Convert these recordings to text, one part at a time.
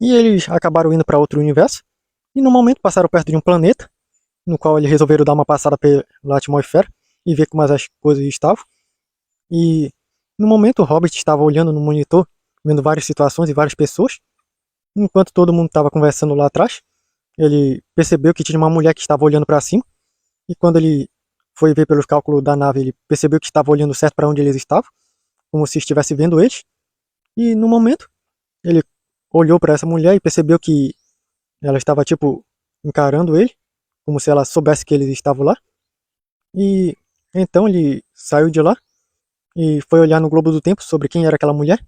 E eles acabaram indo para outro universo. E no momento passaram perto de um planeta, no qual eles resolveram dar uma passada pela atmosfera e ver como as coisas estavam. E no momento o Hobbit estava olhando no monitor, vendo várias situações e várias pessoas. Enquanto todo mundo estava conversando lá atrás, ele percebeu que tinha uma mulher que estava olhando para cima. E quando ele foi ver pelos cálculos da nave, ele percebeu que estava olhando certo para onde eles estavam, como se estivesse vendo eles. E no momento, ele olhou para essa mulher e percebeu que ela estava tipo encarando ele, como se ela soubesse que eles estavam lá. E então ele saiu de lá e foi olhar no globo do tempo sobre quem era aquela mulher.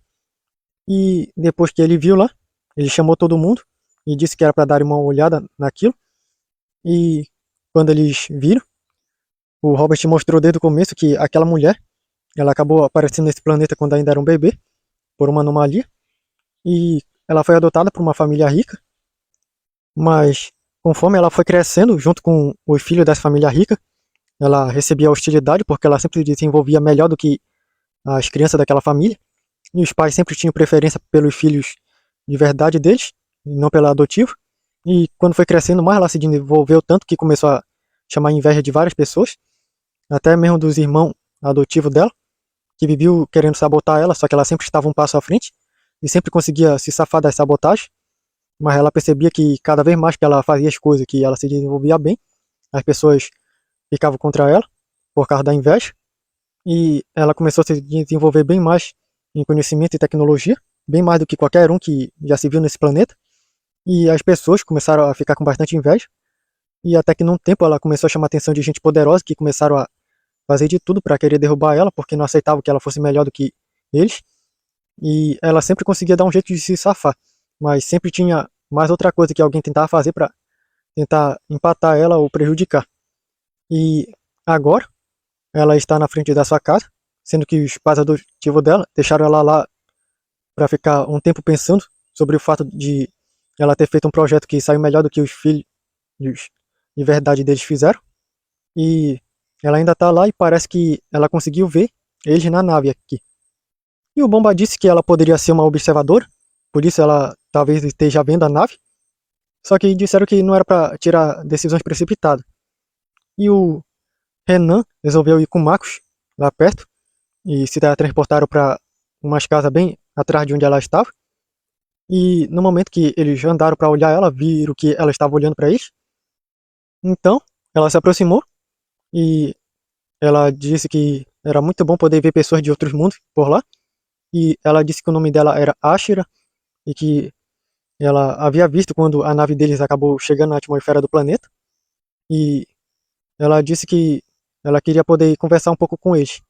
E depois que ele viu lá, ele chamou todo mundo e disse que era para dar uma olhada naquilo. E quando eles viram, o Robert mostrou desde o começo que aquela mulher, ela acabou aparecendo nesse planeta quando ainda era um bebê, por uma anomalia. E ela foi adotada por uma família rica, mas conforme ela foi crescendo junto com os filhos dessa família rica, ela recebia hostilidade porque ela sempre se desenvolvia melhor do que as crianças daquela família. E os pais sempre tinham preferência pelos filhos de verdade deles, e não pela adotiva. E quando foi crescendo mais, ela se desenvolveu tanto que começou a chamar inveja de várias pessoas, até mesmo dos irmãos adotivos dela, que viviam querendo sabotar ela, só que ela sempre estava um passo à frente e sempre conseguia se safar das sabotagens. Mas ela percebia que cada vez mais que ela fazia as coisas, que ela se desenvolvia bem, as pessoas ficavam contra ela por causa da inveja. E ela começou a se desenvolver bem mais em conhecimento e tecnologia, bem mais do que qualquer um que já se viu nesse planeta. E as pessoas começaram a ficar com bastante inveja. E até que num tempo ela começou a chamar a atenção de gente poderosa que começaram a fazer de tudo para querer derrubar ela, porque não aceitavam que ela fosse melhor do que eles. E ela sempre conseguia dar um jeito de se safar, mas sempre tinha mais outra coisa que alguém tentava fazer para tentar empatar ela ou prejudicar. E agora ela está na frente da sua casa, sendo que os pais adotivos dela deixaram ela lá para ficar um tempo pensando sobre o fato de ela ter feito um projeto que saiu melhor do que os filhos de verdade deles fizeram. E ela ainda está lá e parece que ela conseguiu ver eles na nave aqui. E o Bomba disse que ela poderia ser uma observadora, por isso ela talvez esteja vendo a nave. Só que disseram que não era para tirar decisões precipitadas. E o Renan resolveu ir com o Marcos lá perto e se transportaram para umas casas bem atrás de onde ela estava. E no momento que eles andaram para olhar ela, viram que ela estava olhando para eles. Então, ela se aproximou e ela disse que era muito bom poder ver pessoas de outros mundos por lá. E ela disse que o nome dela era Ashira e que ela havia visto quando a nave deles acabou chegando na atmosfera do planeta. E ela disse que ela queria poder conversar um pouco com eles.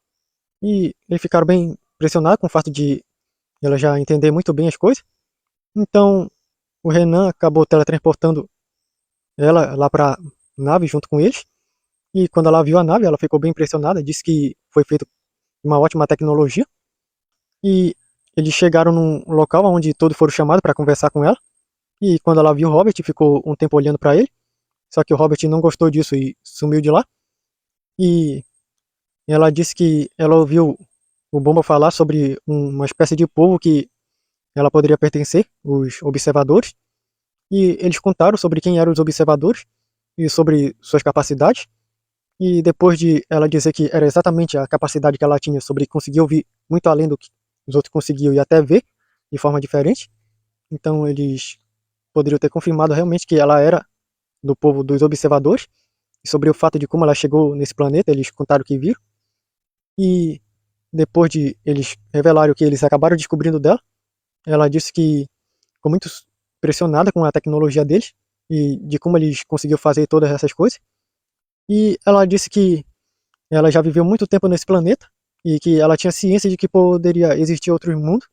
E eles ficaram bem impressionados com o fato de ela já entender muito bem as coisas. Então, o Renan acabou teletransportando ela lá para nave junto com eles. E quando ela viu a nave, ela ficou bem impressionada, disse que foi feito uma ótima tecnologia. E eles chegaram num local onde todos foram chamados para conversar com ela. E quando ela viu o Robert, ficou um tempo olhando para ele. Só que o Robert não gostou disso e sumiu de lá. E ela disse que ela ouviu o Bomba falar sobre uma espécie de povo que ela poderia pertencer, os observadores. E eles contaram sobre quem eram os observadores e sobre suas capacidades. E depois de ela dizer que era exatamente a capacidade que ela tinha sobre conseguir ouvir muito além do que os outros conseguiam e até ver de forma diferente, então eles poderiam ter confirmado realmente que ela era do povo dos observadores. E sobre o fato de como ela chegou nesse planeta, eles contaram que viram. E depois de eles revelarem o que eles acabaram descobrindo dela, ela disse que ficou muito impressionada com a tecnologia deles e de como eles conseguiram fazer todas essas coisas. E ela disse que ela já viveu muito tempo nesse planeta e que ela tinha ciência de que poderia existir outros mundos,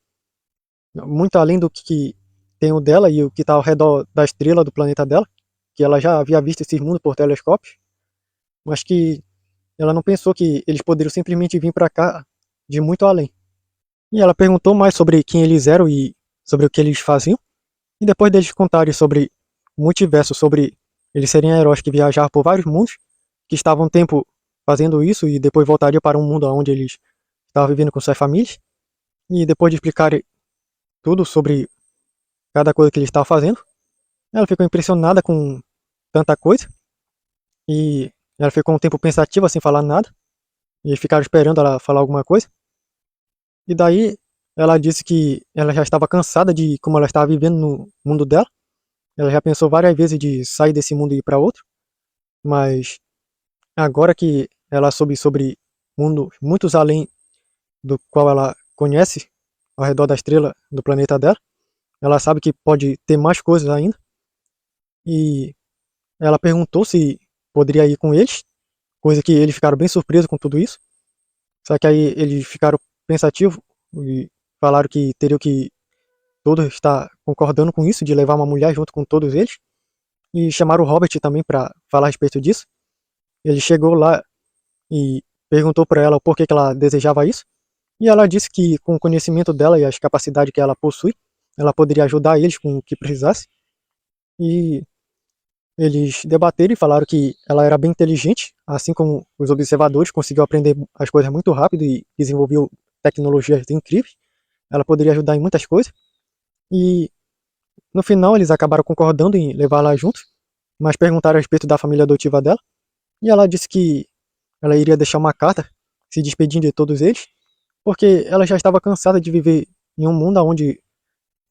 muito além do que tem o dela e o que está ao redor da estrela do planeta dela, que ela já havia visto esses mundos por telescópios, mas que ela não pensou que eles poderiam simplesmente vir para cá de muito além. E ela perguntou mais sobre quem eles eram e sobre o que eles faziam. E depois deles contarem sobre o multiverso, sobre eles serem heróis que viajavam por vários mundos, que estavam um tempo fazendo isso e depois voltariam para um mundo onde eles estavam vivendo com suas famílias. E depois de explicarem tudo sobre cada coisa que ele estava fazendo. Ela ficou impressionada com tanta coisa e ela ficou um tempo pensativa sem falar nada e ficaram esperando ela falar alguma coisa. E daí ela disse que ela já estava cansada de como ela estava vivendo no mundo dela. Ela já pensou várias vezes de sair desse mundo e ir para outro, mas agora que ela soube sobre mundos muitos além do qual ela conhece, ao redor da estrela do planeta dela, ela sabe que pode ter mais coisas ainda. E ela perguntou se poderia ir com eles, coisa que eles ficaram bem surpresos com tudo isso. Só que aí eles ficaram pensativos e falaram que teriam que todos estar concordando com isso, de levar uma mulher junto com todos eles. E chamaram o Robert também para falar a respeito disso. Ele chegou lá e perguntou para ela o porquê que ela desejava isso. E ela disse que com o conhecimento dela e as capacidades que ela possui, ela poderia ajudar eles com o que precisasse. E eles debateram e falaram que ela era bem inteligente, assim como os observadores, conseguiu aprender as coisas muito rápido e desenvolveu tecnologias incríveis. Ela poderia ajudar em muitas coisas. E no final eles acabaram concordando em levá-la juntos, mas perguntaram a respeito da família adotiva dela. E ela disse que ela iria deixar uma carta se despedindo de todos eles, porque ela já estava cansada de viver em um mundo onde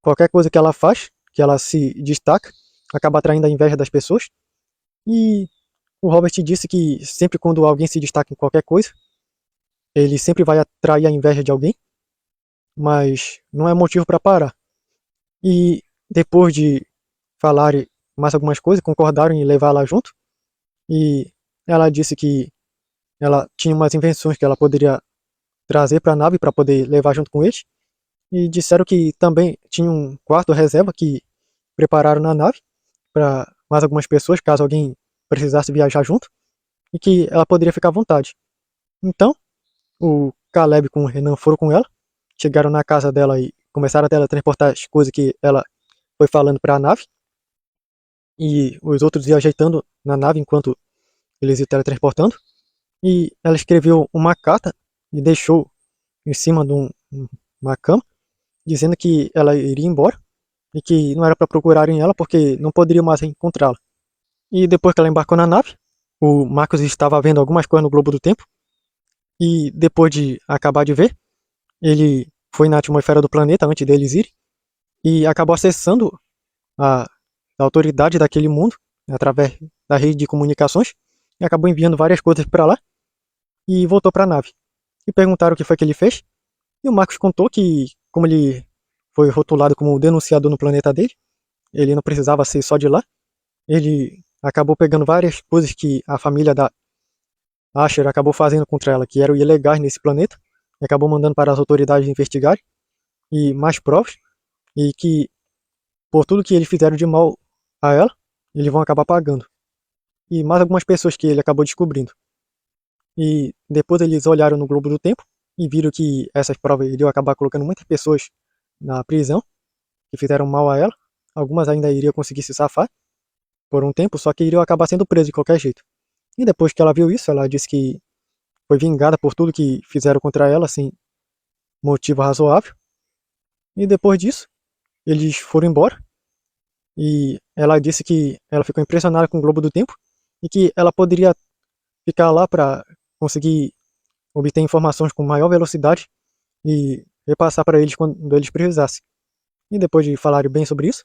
qualquer coisa que ela faz, que ela se destaca, acaba atraindo a inveja das pessoas. E o Robert disse que sempre quando alguém se destaca em qualquer coisa, ele sempre vai atrair a inveja de alguém, mas não é motivo para parar. E depois de falar mais algumas coisas, concordaram em levá-la junto. E ela disse que ela tinha umas invenções que ela poderia trazer para a nave para poder levar junto com eles. E disseram que também tinha um quarto reserva que prepararam na nave para mais algumas pessoas, caso alguém precisasse viajar junto, e que ela poderia ficar à vontade. Então, o Caleb com o Renan foram com ela, chegaram na casa dela e começaram a teletransportar as coisas que ela foi falando para a nave, e os outros iam ajeitando na nave enquanto eles iam teletransportando. E ela escreveu uma carta e deixou em cima de uma cama, dizendo que ela iria embora e que não era para procurarem ela porque não poderiam mais encontrá-la. E depois que ela embarcou na nave, o Marcos estava vendo algumas coisas no globo do tempo e depois de acabar de ver, ele foi na atmosfera do planeta antes deles irem e acabou acessando a autoridade daquele mundo através da rede de comunicações e acabou enviando várias coisas para lá e voltou para a nave. E perguntaram o que foi que ele fez. E o Marcos contou que, como ele foi rotulado como denunciador no planeta dele, ele não precisava ser só de lá. Ele acabou pegando várias coisas que a família da Asher acabou fazendo contra ela, que eram ilegais nesse planeta, e acabou mandando para as autoridades investigarem e mais provas, e que por tudo que eles fizeram de mal a ela, eles vão acabar pagando. E mais algumas pessoas que ele acabou descobrindo. E depois eles olharam no globo do tempo e viram que essas provas iriam acabar colocando muitas pessoas na prisão, que fizeram mal a ela. Algumas ainda iriam conseguir se safar por um tempo, só que iriam acabar sendo presas de qualquer jeito. E depois que ela viu isso, ela disse que foi vingada por tudo que fizeram contra ela, sem motivo razoável. E depois disso, eles foram embora. E ela disse que ela ficou impressionada com o globo do tempo e que ela poderia ficar lá para conseguir obter informações com maior velocidade e repassar para eles quando eles precisassem. E depois de falarem bem sobre isso,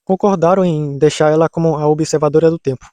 concordaram em deixar ela como a observadora do tempo.